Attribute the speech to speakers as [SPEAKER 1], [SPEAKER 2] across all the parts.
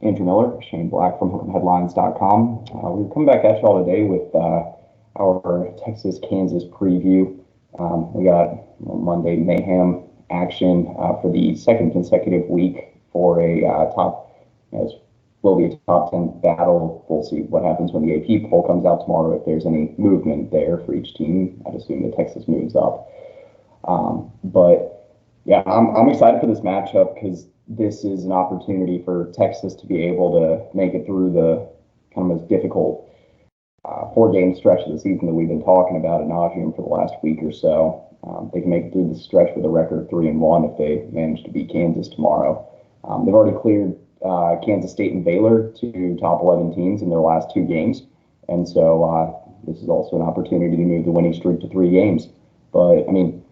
[SPEAKER 1] Andrew Miller, Shane Black from Hook'emHeadlines.com. We're coming back at y'all today with our Texas-Kansas preview. We got Monday Mayhem action for the second consecutive week for a will be a top 10 battle. We'll see what happens when the AP poll comes out tomorrow, if there's any movement there for each team. I'd assume that Texas moves up. But yeah, I'm excited for this matchup because this is an opportunity for Texas to be able to make it through the kind of most difficult 4-game stretch of the season that we've been talking about ad nauseum for the last week or so. They can make it through the stretch with a record of 3-1 if they manage to beat Kansas tomorrow. They've already cleared Kansas State and Baylor to top 11 teams in their last 2 games. And so this is also an opportunity to move the winning streak to 3 games. But, I mean,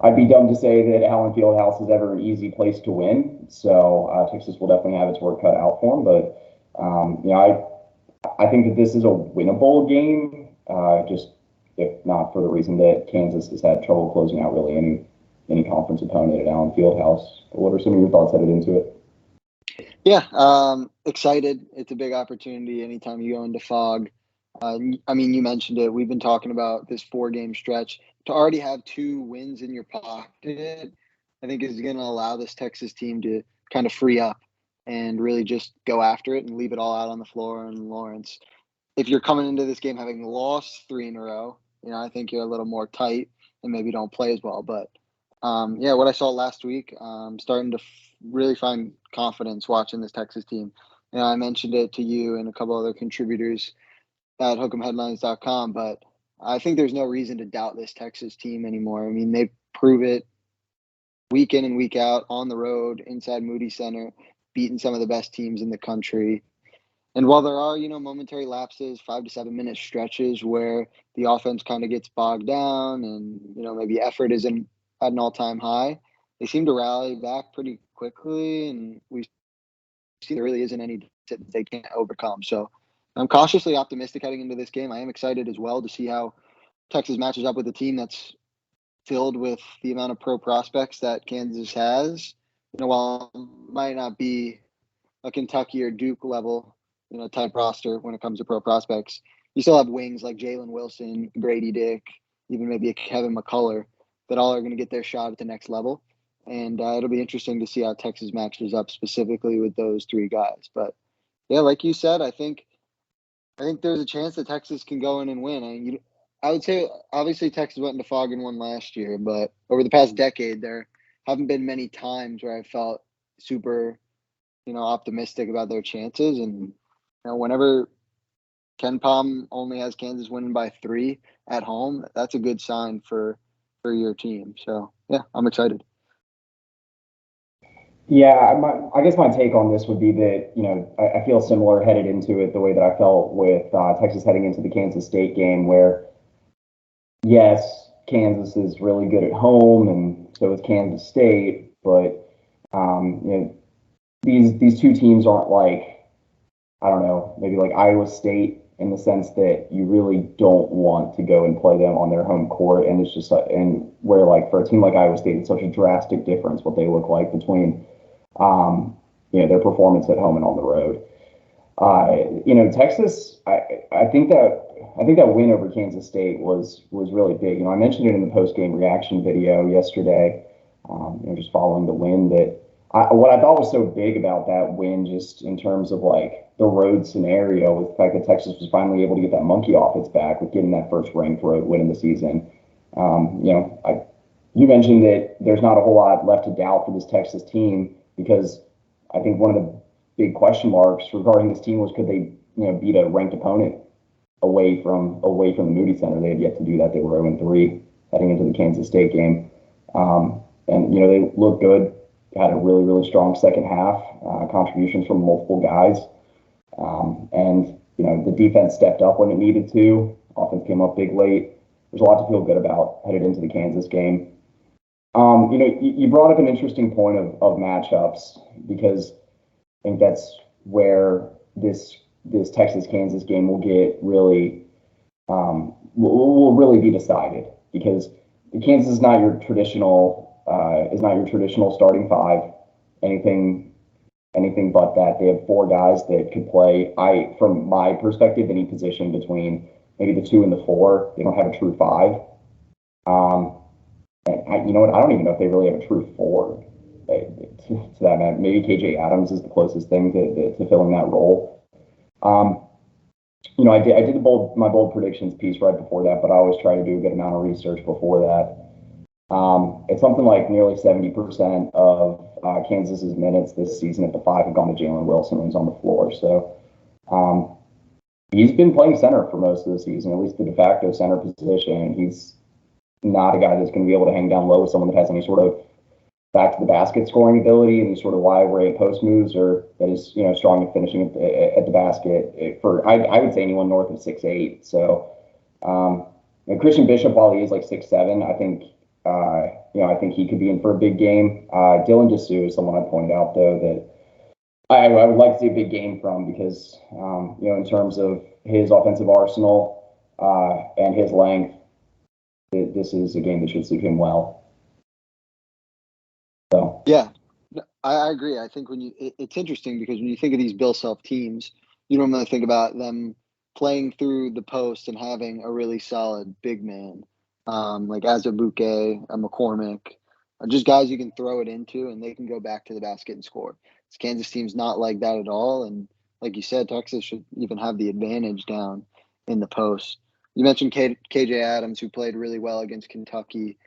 [SPEAKER 1] I'd be dumb to say that Allen Fieldhouse is ever an easy place to win. So Texas will definitely have its work cut out for them. But, I think that this is a winnable game, just if not for the reason that Kansas has had trouble closing out really any conference opponent at Allen Fieldhouse. What are some of your thoughts headed into it?
[SPEAKER 2] Yeah, excited. It's a big opportunity anytime you go into fog. I mean, you mentioned it. We've been talking about this 4-game stretch. To already have 2 wins in your pocket, I think is going to allow this Texas team to kind of free up and really just go after it and leave it all out on the floor in Lawrence. If you're coming into this game having lost 3 in a row, I think you're a little more tight and maybe don't play as well. But what I saw last week, starting to really find confidence watching this Texas team. I mentioned it to you and a couple other contributors at Hook'emHeadlines.com, but I think there's no reason to doubt this Texas team anymore. I mean, they prove it week in and week out on the road inside Moody Center, beating some of the best teams in the country. And while there are, momentary lapses, 5 to 7 minute stretches where the offense kind of gets bogged down and, maybe effort isn't at an all-time high, they seem to rally back pretty quickly. And we see there really isn't any that they can't overcome. So I'm cautiously optimistic heading into this game. I am excited as well to see how Texas matches up with a team that's filled with the amount of pro prospects that Kansas has. While it might not be a Kentucky or Duke level, type roster when it comes to pro prospects, you still have wings like Jalen Wilson, Grady Dick, even maybe a Kevin McCullough that all are going to get their shot at the next level. And it'll be interesting to see how Texas matches up specifically with those 3 guys. But yeah, like you said, I think there's a chance that Texas can go in and win. I would say obviously Texas went into fog and won last year, but over the past decade, there haven't been many times where I felt super, optimistic about their chances. And whenever Ken Palm only has Kansas winning by 3 at home, that's a good sign for your team. So yeah, I'm excited.
[SPEAKER 1] Yeah, I guess my take on this would be that, I feel similar headed into it the way that I felt with Texas heading into the Kansas State game where, yes, Kansas is really good at home and so is Kansas State, but, these 2 teams aren't like, I don't know, maybe like Iowa State in the sense that you really don't want to go and play them on their home court. And it's just, and where like for a team like Iowa State, it's such a drastic difference what they look like between their performance at home and on the road. Texas, I think that win over Kansas State was really big. I mentioned it in the post-game reaction video yesterday, just following the win, that what I thought was so big about that win, just in terms of like the road scenario, was the fact that Texas was finally able to get that monkey off its back with getting that first ranked road win in the season. You mentioned that there's not a whole lot left to doubt for this Texas team, because I think one of the big question marks regarding this team was, could they, beat a ranked opponent away from the Moody Center? They had yet to do that. They were 0-3 heading into the Kansas State game. They looked good, had a really, really strong second half, contributions from multiple guys. The defense stepped up when it needed to. Offense came up big late. There's a lot to feel good about headed into the Kansas game. You brought up an interesting point of matchups, because I think that's where this Texas-Kansas game will get really will really be decided, because Kansas is not your traditional starting 5. Anything anything but that. They have four guys that could play, from my perspective, any position between maybe the 2 and the 4. They don't have a true 5. And you know what? I don't even know if they really have a true 4. To that matter, maybe KJ Adams is the closest thing to filling that role. I did my bold predictions piece right before that, but I always try to do a good amount of research before that. It's something like nearly 70% of Kansas's minutes this season at the 5 have gone to Jalen Wilson when he's on the floor. So he's been playing center for most of the season, at least the de facto center position. He's not a guy that's going to be able to hang down low with someone that has any sort of back to the basket scoring ability, any sort of wide array post moves, or that is strong at finishing at the basket. I would say anyone north of 6'8". So Christian Bishop, while he is like 6'7", I think I think he could be in for a big game. Dylan Dessou is someone I pointed out though that I would like to see a big game from because in terms of his offensive arsenal and his length, this is a game that should suit him well. So
[SPEAKER 2] yeah, I agree. I think it's interesting because when you think of these Bill Self teams, you don't really think about them playing through the post and having a really solid big man, like as a Bouquet, a McCormick, just guys you can throw it into and they can go back to the basket and score. This Kansas team's not like that at all, and like you said, Texas should even have the advantage down in the post. You mentioned KJ Adams, who played really well against Kentucky.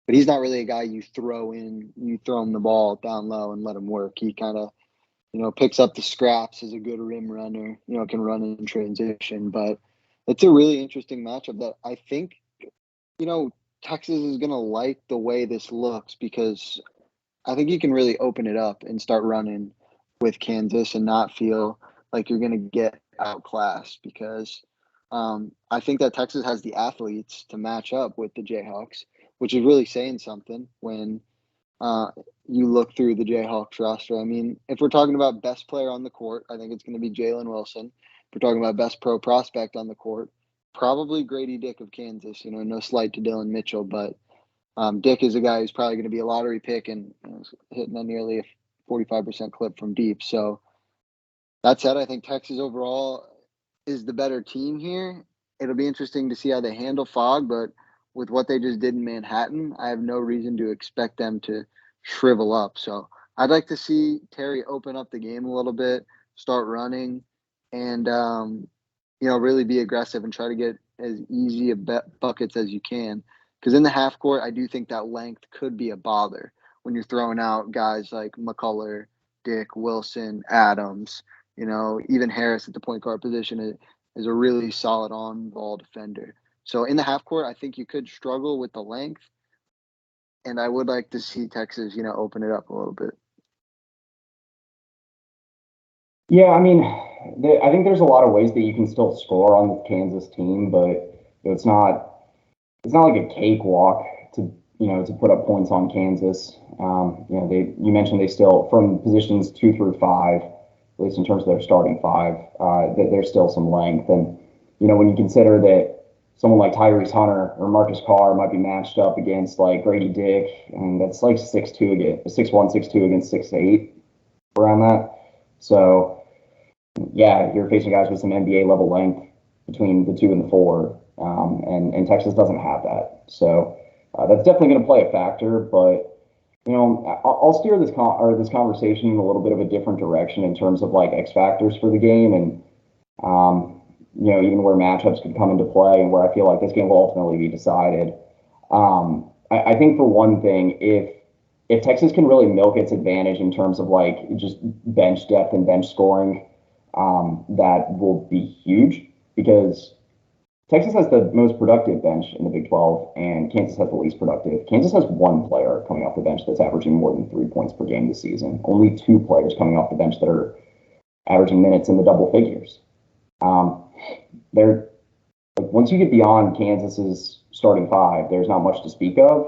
[SPEAKER 2] But he's not really a guy you throw him the ball down low and let him work. He kind of, picks up the scraps as a good rim runner, can run in transition. But it's a really interesting matchup that I think, Texas is going to like the way this looks because I think you can really open it up and start running with Kansas and not feel like you're going to get outclassed because I think that Texas has the athletes to match up with the Jayhawks, which is really saying something when you look through the Jayhawks roster. I mean, if we're talking about best player on the court, I think it's going to be Jalen Wilson. If we're talking about best pro prospect on the court, probably Grady Dick of Kansas. No slight to Dylan Mitchell, but Dick is a guy who's probably going to be a lottery pick and hitting a nearly a 45% clip from deep. So that said, I think Texas overall is the better team here. It'll be interesting to see how they handle Fog, but with what they just did in Manhattan, I have no reason to expect them to shrivel up. So I'd like to see Terry open up the game a little bit, start running, and really be aggressive and try to get as easy buckets as you can. Because in the half court, I do think that length could be a bother when you're throwing out guys like McCullough, Dick, Wilson, Adams. Even Harris at the point guard position is a really solid on-ball defender. So in the half court, I think you could struggle with the length, and I would like to see Texas, open it up a little bit.
[SPEAKER 1] Yeah, I mean, I think there's a lot of ways that you can still score on the Kansas team, but it's not like a cakewalk to put up points on Kansas. You mentioned they still from positions 2 through 5, at least in terms of their starting 5, that there's still some length, and when you consider that someone like Tyrese Hunter or Marcus Carr might be matched up against like Grady Dick, and that's like 6'2" against 6'1", 6'2" against 6'8", around that. So yeah, you're facing guys with some NBA level length between the 2 and the 4, and Texas doesn't have that. So that's definitely going to play a factor. But I'll steer this conversation in a little bit of a different direction in terms of like X factors for the game and. Even where matchups could come into play and where I feel like this game will ultimately be decided. I think for one thing, if Texas can really milk its advantage in terms of like just bench depth and bench scoring, that will be huge because Texas has the most productive bench in the Big 12 and Kansas has the least productive. Kansas has one player coming off the bench that's averaging more than 3 points per game this season. Only 2 players coming off the bench that are averaging minutes in the double figures. Once you get beyond Kansas's starting 5, there's not much to speak of.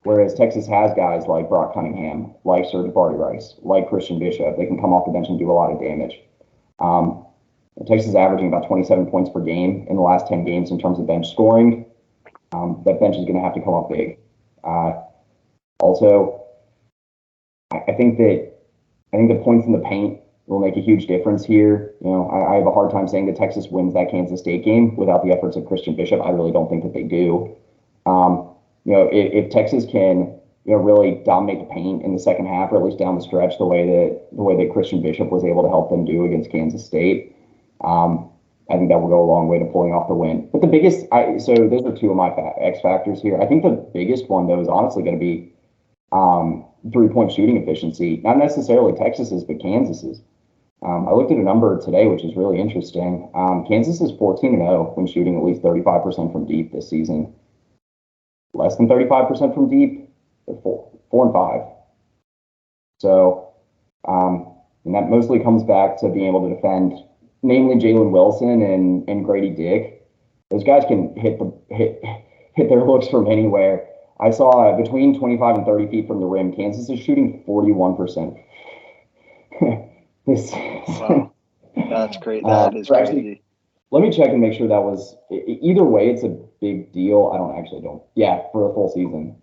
[SPEAKER 1] Whereas Texas has guys like Brock Cunningham, like Serge Rice, like Christian Bishop. They can come off the bench and do a lot of damage. Texas is averaging about 27 points per game in the last 10 games in terms of bench scoring. That bench is going to have to come up big. Also, I think that I think the points in the paint will make a huge difference here. I have a hard time saying that Texas wins that Kansas State game without the efforts of Christian Bishop. I really don't think that they do. If Texas can, really dominate the paint in the second half, or at least down the stretch, the way that Christian Bishop was able to help them do against Kansas State, I think that will go a long way to pulling off the win. But so those are two of my X factors here. I think the biggest one though is honestly going to be 3-point shooting efficiency. Not necessarily Texas's, but Kansas's. I looked at a number today, which is really interesting. Kansas is 14-0 when shooting at least 35% from deep this season. Less than 35% from deep, they're 4-5. So, and that mostly comes back to being able to defend, namely Jalen Wilson and Grady Dick. Those guys can hit their looks from anywhere. I saw between 25 and 30 feet from the rim, Kansas is shooting 41%.
[SPEAKER 2] Wow, that's great. That is crazy.
[SPEAKER 1] Actually, let me check and make sure that was either way. It's a big deal. I don't. Yeah, for a full season.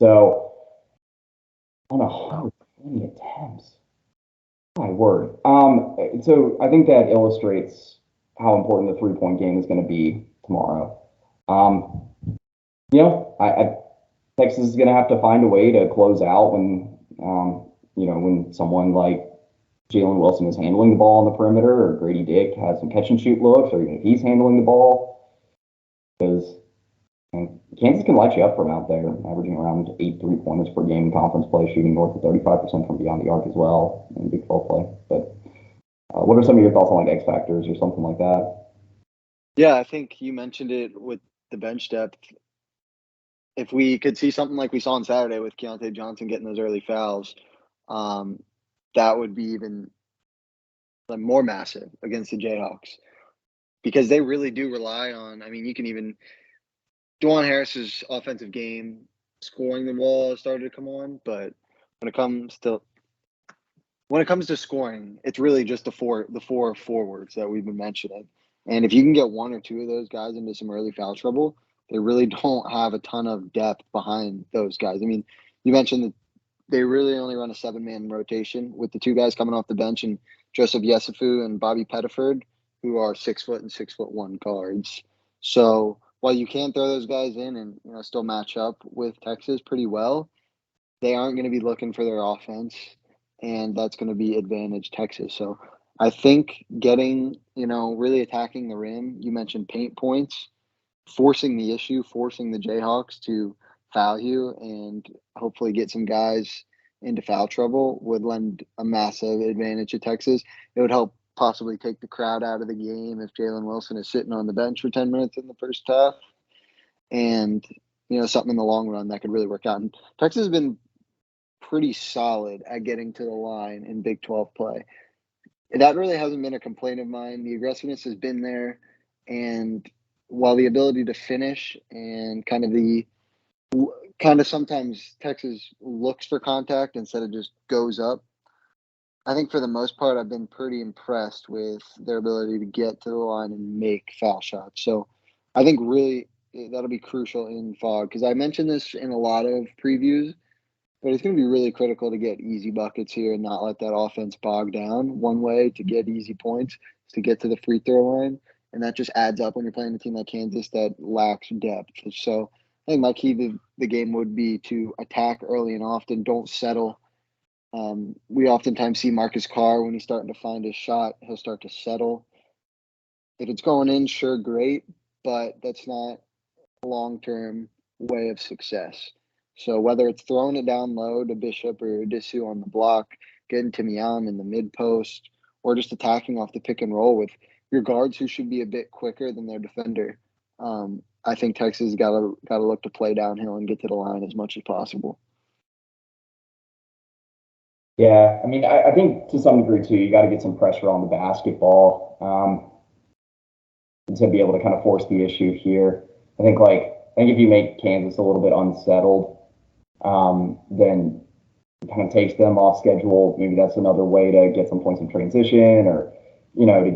[SPEAKER 1] So on 120 attempts. My word. So I think that illustrates how important the 3-point game is going to be tomorrow. Texas is going to have to find a way to close out when someone like Jalen Wilson is handling the ball on the perimeter, or Grady Dick has some catch and shoot looks, or even if he's handling the ball, because Kansas can light you up from out there, averaging around 8 3-pointers per game in conference play, shooting north of 35% from beyond the arc as well in Big 12 play. But what are some of your thoughts on like X factors or something like that?
[SPEAKER 2] Yeah, I think you mentioned it with the bench depth. If we could see something like we saw on Saturday with Keontae Johnson getting those early fouls, that would be even more massive against the Jayhawks, because they really do rely on. I mean, you can even Dwan Harris's offensive game, scoring the ball started to come on, but when it comes to scoring, it's really just the four forwards that we've been mentioning. And if you can get one or two of those guys into some early foul trouble, they really don't have a ton of depth behind those guys. I mean, you mentioned that they really only run a 7-man rotation with the two guys coming off the bench, and Joseph Yesufu and Bobby Pettiford, who are 6 foot and 6'1" guards. So while you can throw those guys in and still match up with Texas pretty well, they aren't going to be looking for their offense, and that's going to be advantage Texas. So I think getting, really attacking the rim, you mentioned paint points, forcing the issue, forcing the Jayhawks to foul you and hopefully get some guys into foul trouble would lend a massive advantage to Texas. It would help possibly take the crowd out of the game if Jalen Wilson is sitting on the bench for 10 minutes in the first half. And, something in the long run that could really work out. And Texas has been pretty solid at getting to the line in Big 12 play. That really hasn't been a complaint of mine. The aggressiveness has been there. And while the ability to finish and kind of sometimes Texas looks for contact instead of just goes up, I think for the most part, I've been pretty impressed with their ability to get to the line and make foul shots. So I think really that'll be crucial in FOG, because I mentioned this in a lot of previews, but it's going to be really critical to get easy buckets here and not let that offense bog down. One way to get easy points is to get to the free throw line, and that just adds up when you're playing a team like Kansas that lacks depth. So I think my key to the game would be to attack early and often. Don't settle. We oftentimes see Marcus Carr, when he's starting to find his shot, he'll start to settle. If it's going in, sure, great, but that's not a long-term way of success. So whether it's throwing it down low to Bishop or Disu on the block, getting to Miam in the mid-post, or just attacking off the pick and roll with your guards who should be a bit quicker than their defender, I think Texas got to look to play downhill and get to the line as much as possible.
[SPEAKER 1] Yeah, I mean, I think to some degree too, you got to get some pressure on the basketball to be able to kind of force the issue here. I think if you make Kansas a little bit unsettled, then it kind of takes them off schedule. Maybe that's another way to get some points in transition, or to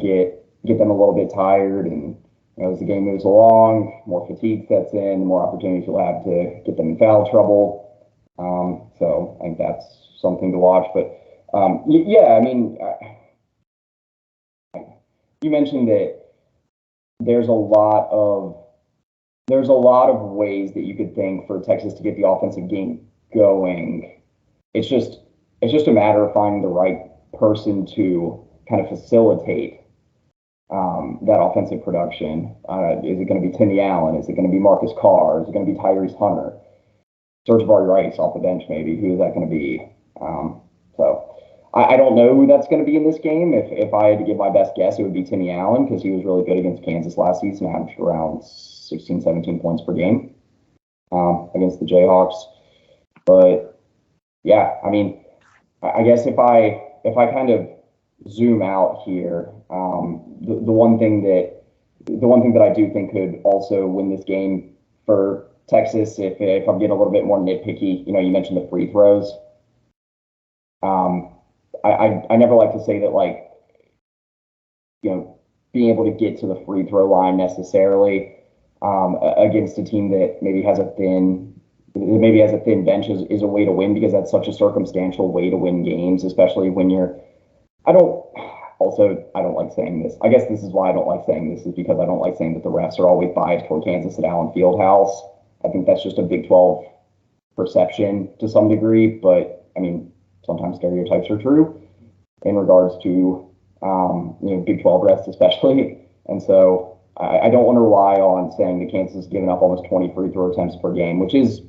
[SPEAKER 1] get them a little bit tired. And as the game moves along, more fatigue sets in, the more opportunities you'll have to get them in foul trouble. So I think that's something to watch. But Yeah, I mean, you mentioned that there's a lot of there's a lot of ways that you could think for Texas to get the offensive game going. It's just it's just a matter of finding the right person to kind of facilitate that offensive production. Is it going to be Timmy Allen? Is it going to be Marcus Carr? Is it going to be Tyrese Hunter? Sir'Jabari Rice off the bench, maybe. Who is that going to be? So I don't know who that's going to be in this game. If I had to give my best guess, it would be Timmy Allen because he was really good against Kansas last season, averaged around 16, 17 points per game against the Jayhawks. But yeah, I mean, I guess if I kind of zoom out here, the one thing that I do think could also win this game for Texas, if I'm getting a little bit more nitpicky, you mentioned the free throws. Um, I never like to say that like being able to get to the free throw line necessarily against a team that maybe has a thin bench is a way to win because that's such a circumstantial way to win games, especially when you're. I don't. Also, I don't like saying this. I guess this is why I don't like saying this is because I don't like saying that the refs are always biased toward Kansas at Allen Fieldhouse. I think that's just a Big 12 perception to some degree, but I mean, sometimes stereotypes are true in regards to Big 12 refs especially. And so I don't want to rely on saying that Kansas has given up almost 20 free throw attempts per game, which is,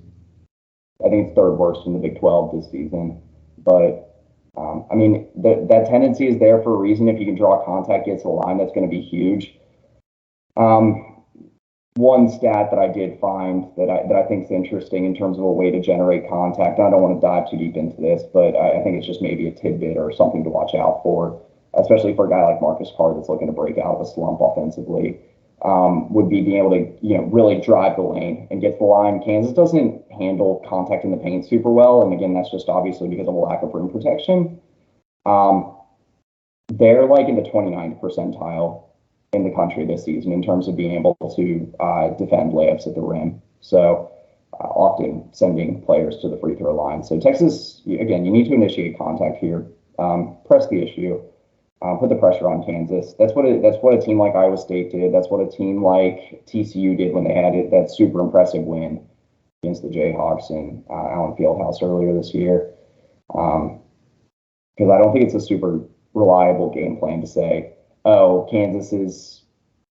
[SPEAKER 1] I think, it's third worst in the Big 12 this season. But I mean, that tendency is there for a reason. If you can draw contact, get to the line, that's going to be huge. Um, One stat that I did find that I think is interesting in terms of a way to generate contact. I don't want to dive too deep into this, but I think it's just maybe a tidbit or something to watch out for, especially for a guy like Marcus Carr that's looking to break out of a slump offensively. Would be being able to really drive the lane and get to the line. Kansas doesn't handle contact in the paint super well, and again, that's just obviously because of a lack of rim protection. Um, they're like in the 29th percentile in the country this season in terms of being able to defend layups at the rim. So often sending players to the free throw line. So Texas, again, you need to initiate contact here, press the issue, put the pressure on Kansas. That's what a team like Iowa State did. That's what a team like TCU did when they had that super impressive win against the Jayhawks in Allen Fieldhouse earlier this year. Because I don't think it's a super reliable game plan to say, oh, Kansas is,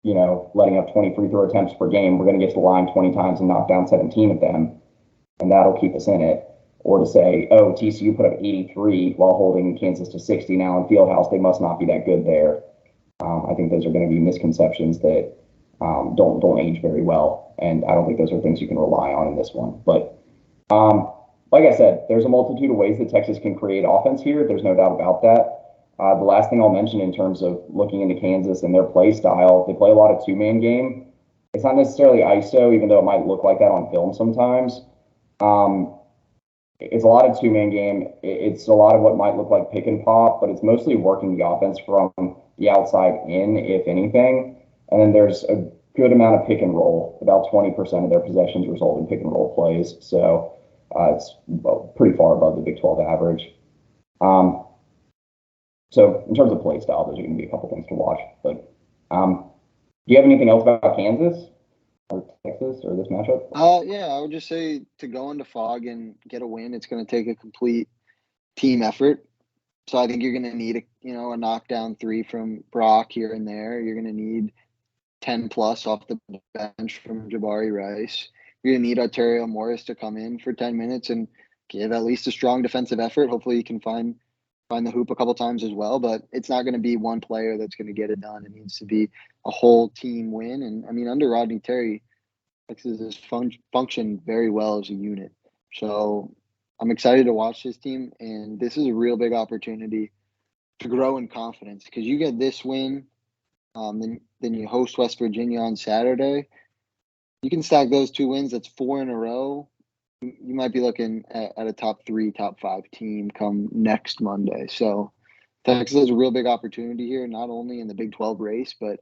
[SPEAKER 1] letting up 20 free throw attempts per game. We're going to get to the line 20 times and knock down 17 of them, and that'll keep us in it. Or to say, oh, TCU put up 83 while holding Kansas to 60 now in Fieldhouse. They must not be that good there. I think those are going to be misconceptions that don't age very well, and I don't think those are things you can rely on in this one. But like I said, there's a multitude of ways that Texas can create offense here. There's no doubt about that. The last thing I'll mention in terms of looking into Kansas and their play style, they play a lot of two-man game. It's not necessarily ISO, even though it might look like that on film sometimes. It's a lot of two-man game. It's a lot of what might look like pick and pop, but it's mostly working the offense from the outside in, if anything. And then there's a good amount of pick and roll. About 20% of their possessions result in pick and roll plays. So it's pretty far above the Big 12 average. So in terms of play style, those are going to be a couple things to watch. But do you have anything else about Kansas or Texas or this matchup?
[SPEAKER 2] Yeah, I would just say to go into Fog and get a win, it's going to take a complete team effort. So I think you're going to need a knockdown three from Brock here and there. You're going to need 10 plus off the bench from Jabari Rice. You're going to need Arterio Morris to come in for 10 minutes and give at least a strong defensive effort. Hopefully you can find the hoop a couple times as well, but it's not going to be one player that's going to get it done. It needs to be a whole team win. And I mean, under Rodney Terry, Texas has functioned very well as a unit. So I'm excited to watch this team, and this is a real big opportunity to grow in confidence because you get this win, then you host West Virginia on Saturday. You can stack those two wins. That's 4 in a row. You might be looking at a top 3, top 5 team come next Monday. So Texas has a real big opportunity here, not only in the Big 12 race, but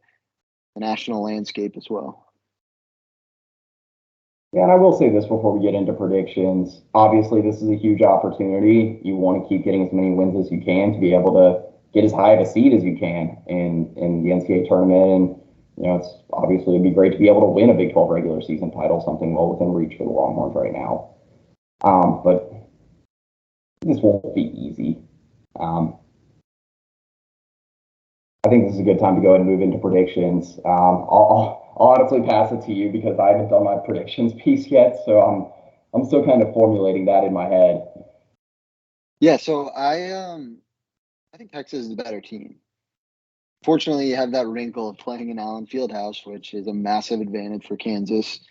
[SPEAKER 2] the national landscape as well.
[SPEAKER 1] Yeah, and I will say this before we get into predictions. Obviously, this is a huge opportunity. You want to keep getting as many wins as you can to be able to get as high of a seed as you can in the NCAA tournament. And it's obviously it'd be great to be able to win a Big 12 regular season title, something well within reach for the Longhorns right now. But this won't be easy. I think this is a good time to go ahead and move into predictions. I'll honestly pass it to you because I haven't done my predictions piece yet, so I'm still kind of formulating that in my head.
[SPEAKER 2] Yeah, so I think Texas is the better team. Fortunately, you have that wrinkle of playing in Allen Fieldhouse, which is a massive advantage for Kansas.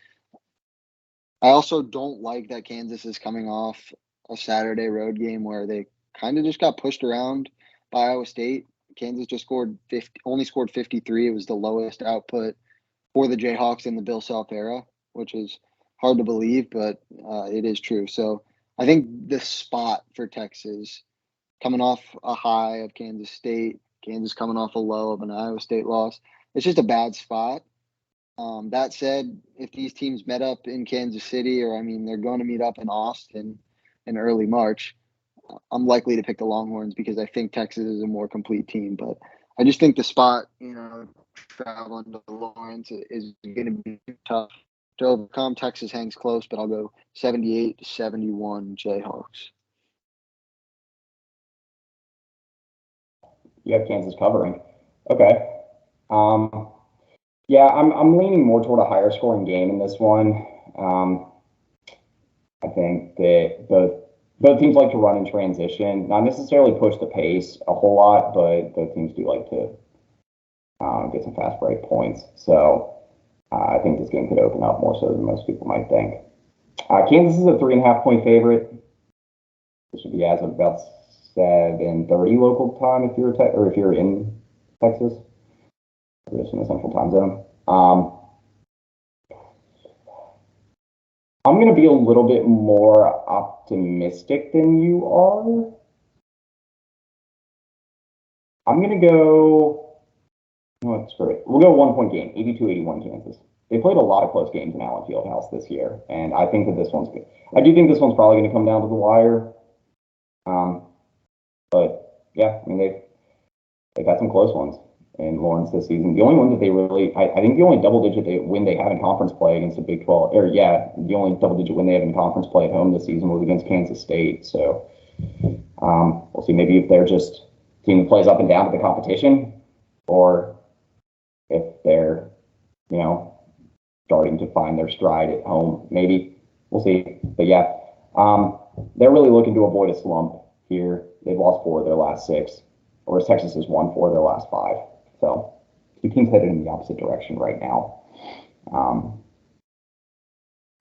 [SPEAKER 2] I also don't like that Kansas is coming off a Saturday road game where they kind of just got pushed around by Iowa State. Kansas just only scored 53. It was the lowest output for the Jayhawks in the Bill Self era, which is hard to believe, but it is true. So I think the spot for Texas, coming off a high of Kansas State, Kansas coming off a low of an Iowa State loss, it's just a bad spot. That said, if these teams met up in Kansas City, or I mean, they're going to meet up in Austin in early March, I'm likely to pick the Longhorns because I think Texas is a more complete team. But I just think the spot, traveling to Lawrence is going to be tough to overcome. Texas hangs close, but I'll go 78-71 Jayhawks.
[SPEAKER 1] You have Kansas covering. Okay. Yeah, I'm leaning more toward a higher scoring game in this one. I think that both teams like to run in transition, not necessarily push the pace a whole lot, but both teams do like to get some fast break points. So I think this game could open up more so than most people might think. Kansas is a 3.5 point favorite. This should be as of about 7:30 local time if you're in Texas, or just in the Central Time Zone. I'm going to be a little bit more optimistic than you are. I'm going to go. Oh, screw it. We'll go 1 point game, 82-81 Kansas. They played a lot of close games in Allen Fieldhouse this year, and I think that this one's good. I do think this one's probably going to come down to the wire. But yeah, I mean they've had some close ones in Lawrence this season. The only one that they really, I think the only double-digit win they have in conference play against the Big 12, or yeah, the only double-digit win they have in conference play at home this season was against Kansas State. So we'll see maybe if they're just a team that plays up and down with the competition, or if they're, starting to find their stride at home. Maybe we'll see. But yeah, they're really looking to avoid a slump here. They've lost 4 of their last 6, whereas Texas has won 4 of their last 5. So two teams headed in the opposite direction right now.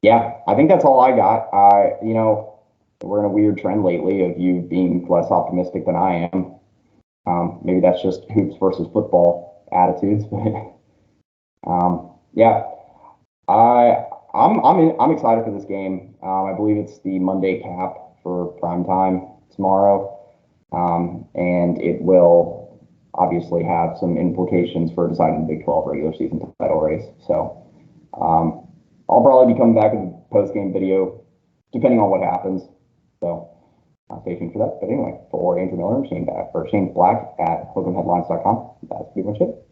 [SPEAKER 1] Yeah, I think that's all I got. We're in a weird trend lately of you being less optimistic than I am. Maybe that's just hoops versus football attitudes, but yeah, I'm excited for this game. I believe it's the Monday cap for prime time tomorrow, and it will obviously have some implications for deciding the Big 12 regular season title race. So I'll probably be coming back with a post-game video, depending on what happens. So stay tuned for that. But anyway, for Andrew Miller, Shane Black at hookemheadlines.com, that's pretty much it.